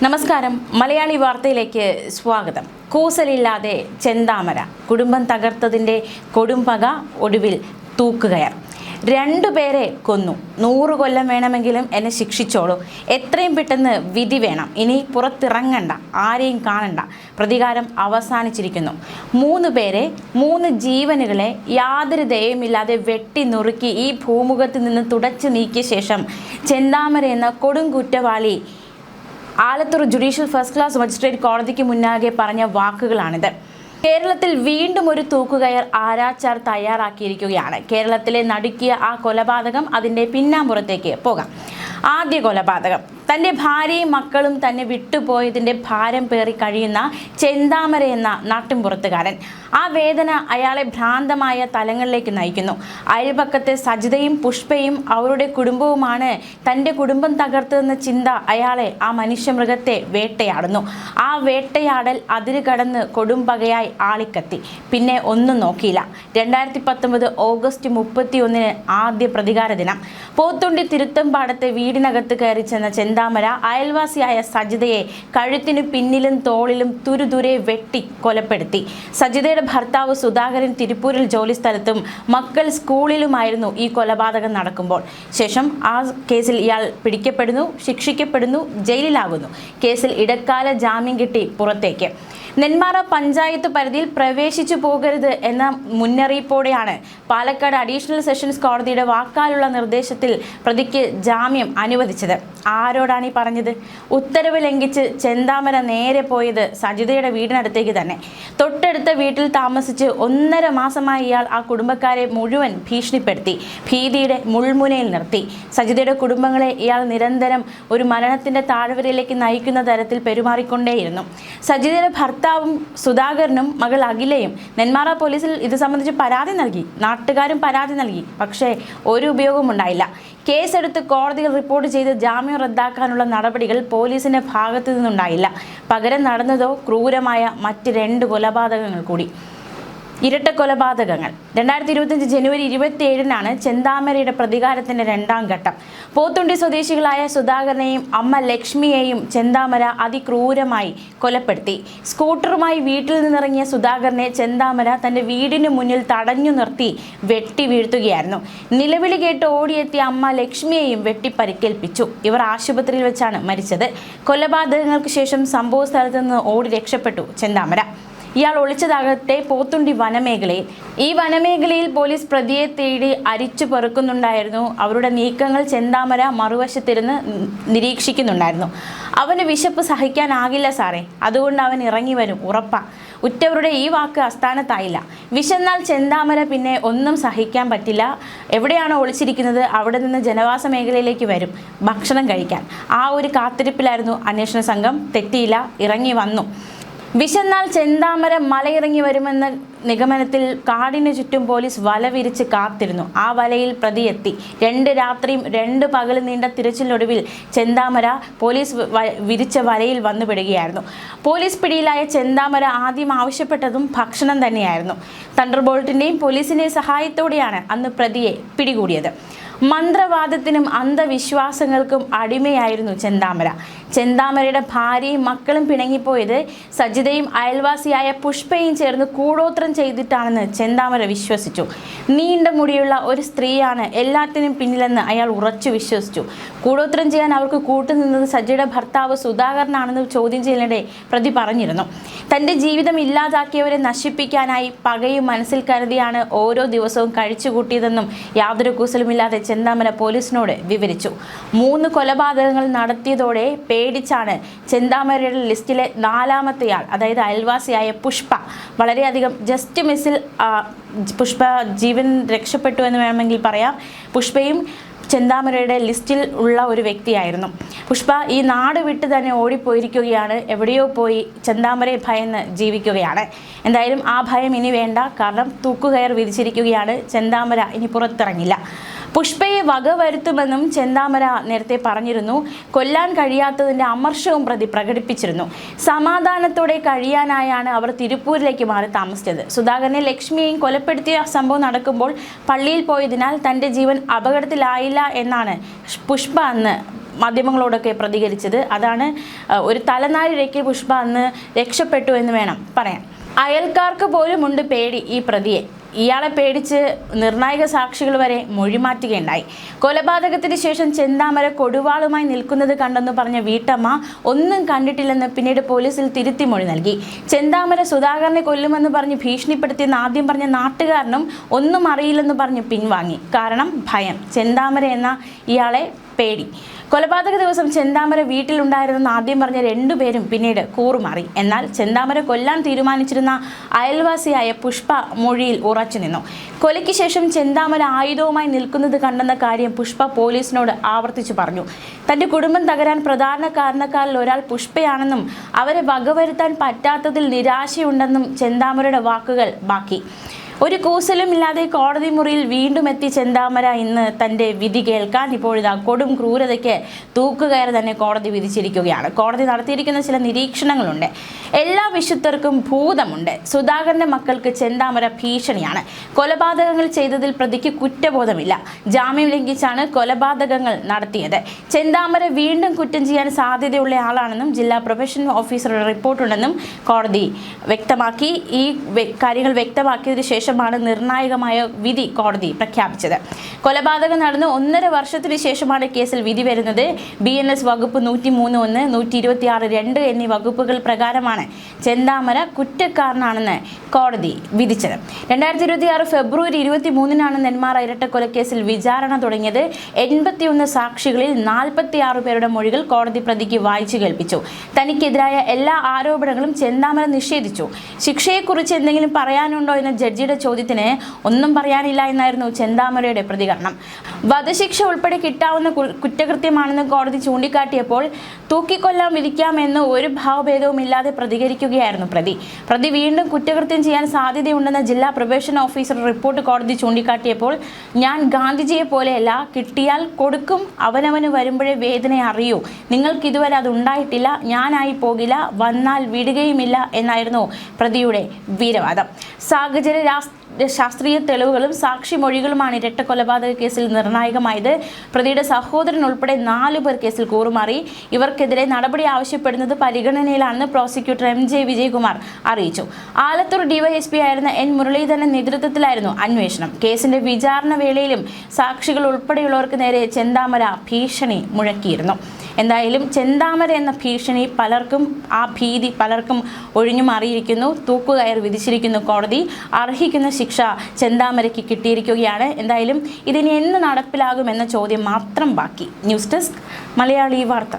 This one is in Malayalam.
നമസ്കാരം. മലയാളി വാർത്തയിലേക്ക് സ്വാഗതം. കൂസലില്ലാതെ ചെന്താമര, കുടുംബം തകർത്തതിൻ്റെ കൊടുംപക, ഒടുവിൽ തൂക്കുകയർ. 2 പേരെ കൊന്നു. 100 കൊല്ലം വേണമെങ്കിലും എന്നെ ശിക്ഷിച്ചോളൂ. എത്രയും പെട്ടെന്ന് വിധി വേണം. ഇനി പുറത്തിറങ്ങണ്ട, ആരെയും കാണണ്ട. പ്രതികാരം അവസാനിച്ചിരിക്കുന്നു. 3 പേരെ, 3 ജീവനുകളെ യാതൊരു ദയവുമില്ലാതെ വെട്ടി നുറുക്കി ഈ ഭൂമുഖത്ത് നിന്ന് തുടച്ചു നീക്കിയ ശേഷം ചെന്താമര എന്ന കൊടും കുറ്റവാളി Alathur judicial first class magistrate കോടതിക്ക് മുന്നാകെ പറഞ്ഞ വാക്കുകളാണിത്. കേരളത്തിൽ വീണ്ടും ഒരു തൂക്കുകയർ ആരാച്ചാർ തയ്യാറാക്കിയിരിക്കുകയാണ്. കേരളത്തിലെ നടുക്കിയ ആ കൊലപാതകം, അതിൻ്റെ പിന്നാമ്പുറത്തേക്ക് പോകാം. ആദ്യ കൊലപാതകം. തൻ്റെ ഭാര്യയും മക്കളും തന്നെ വിട്ടുപോയതിൻ്റെ ഭാരം പേറി കഴിയുന്ന ചെന്താമര എന്ന നാട്ടിൻപുറത്തുകാരൻ. ആ വേദന അയാളെ ഭ്രാന്തമായ തലങ്ങളിലേക്ക് നയിക്കുന്നു. അയൽപക്കത്തെ സജിതയും പുഷ്പയും അവരുടെ കുടുംബവുമാണ് തൻ്റെ കുടുംബം തകർത്തതെന്ന ചിന്ത അയാളെ, ആ മനുഷ്യമൃഗത്തെ വേട്ടയാടുന്നു. ആ വേട്ടയാടൽ അതിര് കടന്ന് കൊടുംപകയായി ആളിക്കത്തി. പിന്നെ ഒന്നും നോക്കിയില്ല. 2019 ഓഗസ്റ്റ് 31 ആദ്യ പ്രതികാര ദിനം. പോത്തുണ്ടി തിരുത്തമ്പാടത്തെ വീടിനകത്ത് കയറി ചെന്ന ചെന്താമര അയൽവാസിയായ സജിതയെ കഴുത്തിനു പിന്നിലും തോളിലും തുരുതുരെ വെട്ടി കൊലപ്പെടുത്തി. സജിതയുടെ ഭർത്താവ് സുധാകരൻ തിരുപ്പൂരിൽ ജോലിസ്ഥലത്തും മക്കൾ സ്കൂളിലുമായിരുന്നു ഈ കൊലപാതകം നടക്കുമ്പോൾ. ശേഷം ആ കേസിൽ ഇയാൾ പിടിക്കപ്പെടുന്നു, ശിക്ഷിക്കപ്പെടുന്നു, ജയിലിലാകുന്നു. കേസിൽ ഇടക്കാല ജാമ്യം കിട്ടി പുറത്തേക്ക്. നെന്മാറ പഞ്ചായത്ത് പരിധിയിൽ പ്രവേശിച്ചു പോകരുത് എന്ന മുന്നറിയിപ്പോടെയാണ് പാലക്കാട് അഡീഷണൽ സെഷൻസ് കോടതിയുടെ വാക്കാലുള്ള നിർദ്ദേശത്തിൽ പ്രതിക്ക് ജാമ്യം അനുവദിച്ചത്. ആരോടാണ് ഈ പറഞ്ഞത്? ഉത്തരവ് ലംഘിച്ച് ചെന്താമര നേരെ പോയത് സജിതയുടെ വീടിനടുത്തേക്ക് തന്നെ. തൊട്ടടുത്ത വീട്ടിൽ താമസിച്ച് 1.5 മാസമായി ഇയാൾ ആ കുടുംബക്കാരെ മുഴുവൻ ഭീഷണിപ്പെടുത്തി, ഭീതിയുടെ മുൾമുനയിൽ നിർത്തി. സജിതയുടെ കുടുംബങ്ങളെ ഇയാൾ നിരന്തരം ഒരു മരണത്തിൻ്റെ താഴ്വരയിലേക്ക് നയിക്കുന്ന തരത്തിൽ പെരുമാറിക്കൊണ്ടേയിരുന്നു. സജിതയുടെ ഭർത്താവും സുധാകരനും മകൾ അഖിലയും നെന്മാറ പോലീസിൽ ഇത് സംബന്ധിച്ച് പരാതി നൽകി. നാട്ടുകാരും പരാതി നൽകി. പക്ഷേ ഒരു ഉപയോഗവും ഉണ്ടായില്ല. കേസെടുത്ത് കോടതിയിൽ റിപ്പോർട്ട് ചെയ്ത് ജാമ്യം റദ്ദാക്കാനുള്ള നടപടികൾ പോലീസിന്റെ ഭാഗത്തു നിന്നുണ്ടായില്ല. പകരം നടന്നതോ ക്രൂരമായ മറ്റ് 2 കൊലപാതകങ്ങൾ കൂടി. ഇരട്ട കൊലപാതകങ്ങൾ. 2025 ജനുവരി 27 ചെന്താമരയുടെ പ്രതികാരത്തിന്റെ 2ാം ഘട്ടം. പോത്തുണ്ടി സ്വദേശികളായ സുധാകരനെയും അമ്മ ലക്ഷ്മിയെയും ചെന്താമര അതിക്രൂരമായി കൊലപ്പെടുത്തി. സ്കൂട്ടറുമായി വീട്ടിൽ നിന്നിറങ്ങിയ സുധാകരനെ ചെന്താമര തന്റെ വീടിന് മുന്നിൽ തടഞ്ഞു നിർത്തി വെട്ടി വീഴ്ത്തുകയായിരുന്നു. നിലവിളി കേട്ട് ഓടിയെത്തിയ അമ്മ ലക്ഷ്മിയെയും വെട്ടി പരിക്കേൽപ്പിച്ചു. ഇവർ ആശുപത്രിയിൽ വെച്ചാണ് മരിച്ചത്. കൊലപാതകങ്ങൾക്ക് ശേഷം സംഭവ സ്ഥലത്ത് നിന്ന് ഓടി രക്ഷപ്പെട്ടു ചെന്താമര. ഇയാൾ ഒളിച്ചതാകട്ടെ പോത്തുണ്ടി വനമേഖലയിൽ. ഈ വനമേഖലയിൽ പോലീസ് പ്രതിയെ തേടി അരിച്ചു പെറുക്കുന്നുണ്ടായിരുന്നു. അവരുടെ നീക്കങ്ങൾ ചെന്താമര മറുവശത്തിരുന്ന് നിരീക്ഷിക്കുന്നുണ്ടായിരുന്നു. അവന് വിശപ്പ് സഹിക്കാനാകില്ല സാറേ, അതുകൊണ്ട് അവൻ ഇറങ്ങി വരും, ഉറപ്പാ. ഉറ്റവരുടെ ഈ വാക്ക് അസ്ഥാനത്തായില്ല. വിശന്നാൽ ചെന്താമര പിന്നെ ഒന്നും സഹിക്കാൻ പറ്റില്ല. എവിടെയാണോ ഒളിച്ചിരിക്കുന്നത് അവിടെ നിന്ന് ജനവാസ മേഖലയിലേക്ക് വരും ഭക്ഷണം കഴിക്കാൻ. ആ ഒരു കാത്തിരിപ്പിലായിരുന്നു അന്വേഷണ സംഘം. തെറ്റിയില്ല, ഇറങ്ങി വന്നു. വിശന്നാൽ ചെന്താമര മലയിറങ്ങി വരുമെന്ന നിഗമനത്തിൽ കാടിനു ചുറ്റും പോലീസ് വല വിരിച്ച് കാത്തിരുന്നു. ആ വലയിൽ പ്രതി എത്തി. 2 രാത്രിയും 2 പകലും നീണ്ട തിരച്ചിലൊടുവിൽ ചെന്താമര പോലീസ് വിരിച്ച വലയിൽ വന്നു പെടുകയായിരുന്നു. പോലീസ് പിടിയിലായ ചെന്താമര ആദ്യം ആവശ്യപ്പെട്ടതും ഭക്ഷണം തന്നെയായിരുന്നു. തണ്ടർബോൾട്ടിൻ്റെയും പോലീസിൻ്റെയും സഹായത്തോടെയാണ് അന്ന് പ്രതിയെ പിടികൂടിയത്. മന്ത്രവാദത്തിനും അന്ധവിശ്വാസങ്ങൾക്കും അടിമയായിരുന്നു ചെന്താമര. ചെന്താമരയുടെ ഭാര്യയും മക്കളും പിണങ്ങിപ്പോയത് സജിതയും അയൽവാസിയായ പുഷ്പയും ചേർന്ന് കൂടോത്രം ചെയ്തിട്ടാണെന്ന് ചെന്താമര വിശ്വസിച്ചു. നീണ്ട മുടിയുള്ള ഒരു സ്ത്രീയാണ് എല്ലാത്തിനും പിന്നിലെന്ന് അയാൾ ഉറച്ചു വിശ്വസിച്ചു. കൂടോത്രം ചെയ്യാൻ അവർക്ക് കൂട്ടുനിന്നത് സജിയുടെ ഭർത്താവ് സുധാകരനാണെന്ന് ചോദ്യം ചെയ്യലിനിടെ പ്രതി പറഞ്ഞിരുന്നു. തൻ്റെ ജീവിതം ഇല്ലാതാക്കിയവരെ നശിപ്പിക്കാനായി പകയും മനസ്സിൽ കരുതിയാണ് ഓരോ ദിവസവും കഴിച്ചുകൂട്ടിയതെന്നും യാതൊരു കൂസലുമില്ലാതെ ചെന്താമര പോലീസിനോട് വിവരിച്ചു. 3 കൊലപാതകങ്ങൾ നടത്തിയതോടെ പേടിച്ചാണ് ചെന്താമരയുടെ ലിസ്റ്റിലെ 4ാമത്തെയാൾ, അതായത് അയൽവാസിയായ പുഷ്പ. വളരെയധികം ജസ്റ്റ് മിസ്സിൽ പുഷ്പ ജീവൻ രക്ഷപ്പെട്ടു എന്ന് വേണമെങ്കിൽ പറയാം. പുഷ്പയും ചെന്താമരയുടെ ലിസ്റ്റിൽ ഉള്ള ഒരു വ്യക്തിയായിരുന്നു. പുഷ്പ ഈ നാട് വിട്ട് തന്നെ ഓടിപ്പോയിരിക്കുകയാണ്. എവിടെയോ പോയി ചെന്താമരയെ ഭയന്ന് ജീവിക്കുകയാണ്. എന്തായാലും ആ ഭയം ഇനി വേണ്ട. കാരണം തൂക്കുകയർ വിധിച്ചിരിക്കുകയാണ്. ചെന്താമര ഇനി പുറത്തിറങ്ങില്ല. പുഷ്പയെ വകവരുത്തുമെന്നും ചെന്താമര നേരത്തെ പറഞ്ഞിരുന്നു. കൊല്ലാൻ കഴിയാത്തതിൻ്റെ അമർഷവും പ്രതി പ്രകടിപ്പിച്ചിരുന്നു. സമാധാനത്തോടെ കഴിയാനായാണ് അവർ തിരുപ്പൂരിലേക്ക് മാറി താമസിച്ചത്. സുധാകരനെ ലക്ഷ്മിയെയും കൊലപ്പെടുത്തിയ സംഭവം നടക്കുമ്പോൾ പള്ളിയിൽ പോയതിനാൽ തൻ്റെ ജീവൻ അപകടത്തിലായില്ല എന്നാണ് പുഷ്പ അന്ന് മാധ്യമങ്ങളോടൊക്കെ പ്രതികരിച്ചത്. അതാണ് ഒരു തലനാരിഴയ്ക്ക് പുഷ്പ അന്ന് രക്ഷപ്പെട്ടു എന്ന് വേണം പറയാൻ. അയൽക്കാർക്ക് പോലും ഉണ്ട് പേടി ഈ പ്രതിയെ. ഇയാളെ പേടിച്ച് നിർണായക സാക്ഷികൾ വരെ മൊഴിമാറ്റുകയുണ്ടായി. കൊലപാതകത്തിന് ശേഷം ചെന്താമര കൊടുവാളുമായി നിൽക്കുന്നത് കണ്ടെന്ന് പറഞ്ഞ വീട്ടമ്മ ഒന്നും കണ്ടിട്ടില്ലെന്ന് പിന്നീട് പോലീസിൽ തിരുത്തി മൊഴി നൽകി. ചെന്താമര സുധാകരനെ കൊല്ലുമെന്ന് പറഞ്ഞ് ഭീഷണിപ്പെടുത്തിയെന്ന് ആദ്യം പറഞ്ഞ നാട്ടുകാരനും ഒന്നും അറിയില്ലെന്ന് പറഞ്ഞ് പിൻവാങ്ങി. കാരണം ഭയം. ചെന്താമര എന്ന ഇയാളെ പേടി. കൊലപാതക ദിവസം ചെന്താമര വീട്ടിലുണ്ടായിരുന്നെന്ന് ആദ്യം പറഞ്ഞ രണ്ടുപേരും പിന്നീട് കൂറുമാറി. എന്നാൽ ചെന്താമര കൊല്ലാൻ തീരുമാനിച്ചിരുന്ന അയൽവാസിയായ പുഷ്പ മൊഴിയിൽ ഉറച്ചു നിന്നു. കൊലയ്ക്ക് ശേഷം ചെന്താമര ആയുധവുമായി നിൽക്കുന്നത് കണ്ടെന്ന കാര്യം പുഷ്പ പോലീസിനോട് ആവർത്തിച്ചു പറഞ്ഞു. തന്റെ കുടുംബം തകരാൻ പ്രധാന കാരണക്കാരിൽ ഒരാൾ പുഷ്പയാണെന്നും അവരെ വകവരുത്താൻ പറ്റാത്തതിൽ നിരാശയുണ്ടെന്നും ചെന്താമരയുടെ വാക്കുകൾ ബാക്കി. ഒരു കൂസലും ഇല്ലാതെ കോടതി മുറിയിൽ വീണ്ടും എത്തി ചെന്താമര ഇന്ന് തൻ്റെ വിധി കേൾക്കാൻ ഇപ്പോഴിതാ കൊടും ക്രൂരതയ്ക്ക് തൂക്കുകയർ തന്നെ കോടതി വിധിച്ചിരിക്കുകയാണ്. കോടതി നടത്തിയിരിക്കുന്ന ചില നിരീക്ഷണങ്ങളുണ്ട്. എല്ലാ വിശുദ്ധർക്കും ഭൂതമുണ്ട്. സുധാകരന്റെ മക്കൾക്ക് ചെന്താമര ഭീഷണിയാണ്. കൊലപാതകങ്ങൾ ചെയ്തതിൽ പ്രതിക്ക് കുറ്റബോധമില്ല. ജാമ്യം ലംഘിച്ചാണ് കൊലപാതകങ്ങൾ നടത്തിയത്. ചെന്താമര വീണ്ടും കുറ്റം ചെയ്യാൻ സാധ്യതയുള്ള ആളാണെന്നും ജില്ലാ പ്രൊബേഷൻ ഓഫീസറുടെ റിപ്പോർട്ടുണ്ടെന്നും കോടതി വ്യക്തമാക്കി. ഈ കാര്യങ്ങൾ വ്യക്തമാക്കിയതിനു ശേഷം നിർണായകമായ വിധി കോടതി പ്രഖ്യാപിച്ചത്. കൊലപാതകം നടന്ന് 1.5 വർഷത്തിന് ശേഷമാണ് കേസിൽ വിധി വരുന്നത്. BNS വകുപ്പ് 103(1), 126(2) എന്നീ വകുപ്പുകൾ പ്രകാരമാണ് ചെന്താമര കുറ്റക്കാരനാണെന്ന് കോടതി വിധിച്ചത്. 2026 ഫെബ്രുവരി 23-നാണ് നെന്മാറ ഇരട്ടക്കൊലക്കേസിൽ വിചാരണ തുടങ്ങിയത്. 81 സാക്ഷികളിൽ 46 പേരുടെ മൊഴികൾ കോടതി പ്രതിക്ക് വായിച്ചു കേൾപ്പിച്ചു. തനിക്കെതിരായ എല്ലാ ആരോപണങ്ങളും ചെന്താമര നിഷേധിച്ചു. ശിക്ഷയെക്കുറിച്ച് എന്തെങ്കിലും പറയാനുണ്ടോ എന്ന ജഡ്ജിയുടെ ചോദ്യത്തിന് ഒന്നും പറയാനില്ല എന്നായിരുന്നു ചെന്താമരയുടെ പ്രതികരണം. വധശിക്ഷ ഉൾപ്പെടെ കിട്ടാവുന്ന കുറ്റകൃത്യമാണെന്ന് കോടതി ചൂണ്ടിക്കാട്ടിയപ്പോൾ തൂക്കിക്കൊല്ലാൻ വിധിക്കാമെന്ന് ഒരു ഭാവഭേദവും ഇല്ലാതെ പ്രതികരിക്കുകയായിരുന്നു പ്രതി വീണ്ടും കുറ്റകൃത്യം ചെയ്യാൻ സാധ്യതയുണ്ടെന്ന ജില്ലാ പ്രൊബേഷൻ ഓഫീസർ റിപ്പോർട്ട് കോടതി ചൂണ്ടിക്കാട്ടിയപ്പോൾ ഞാൻ ഗാന്ധിജിയെ പോലെയല്ല, കിട്ടിയാൽ കൊടുക്കും, അവനവന് വരുമ്പോഴേ വേദന അറിയൂ, നിങ്ങൾക്ക് ഇതുവരെ അത് ഉണ്ടായിട്ടില്ല, ഞാനായി പോകില്ല, വന്നാൽ വിടുകയുമില്ല എന്നായിരുന്നു പ്രതിയുടെ വീരവാദം. ശാസ്ത്രീയ തെളിവുകളും സാക്ഷിമൊഴികളുമാണ് ഇരട്ടക്കൊലപാതക കേസിൽ നിർണായകമായത്. പ്രതിയുടെ സഹോദരൻ ഉൾപ്പെടെ 4 പേർ കേസിൽ കൂറുമാറി. ഇവർക്കെതിരെ നടപടി ആവശ്യപ്പെടുന്നത് പരിഗണനയിലാണെന്ന് പ്രോസിക്യൂട്ടർ MJ വിജയകുമാർ അറിയിച്ചു. ആലത്തൂർ DYSP ആയിരുന്ന N മുരളീധരന്റെ നേതൃത്വത്തിലായിരുന്നു അന്വേഷണം. കേസിന്റെ വിചാരണ വേളയിലും സാക്ഷികൾ ഉൾപ്പെടെയുള്ളവർക്ക് നേരെ ചെന്താമര ഭീഷണി മുഴക്കിയിരുന്നു. എന്തായാലും ചെന്താമര എന്ന ഭീഷണി പലർക്കും, ആ ഭീതി പലർക്കും ഒഴിഞ്ഞു മാറിയിരിക്കുന്നു. തൂക്കുകയർ വിധിച്ചിരിക്കുന്നു കോടതി. അർഹിക്കുന്ന ശിക്ഷ ചെന്താമരയ്ക്ക് കിട്ടിയിരിക്കുകയാണ്. എന്തായാലും ഇതിന് എന്ന് നടപ്പിലാകുമെന്ന ചോദ്യം മാത്രം ബാക്കി. ന്യൂസ് ഡെസ്ക് മലയാളി വാർത്ത.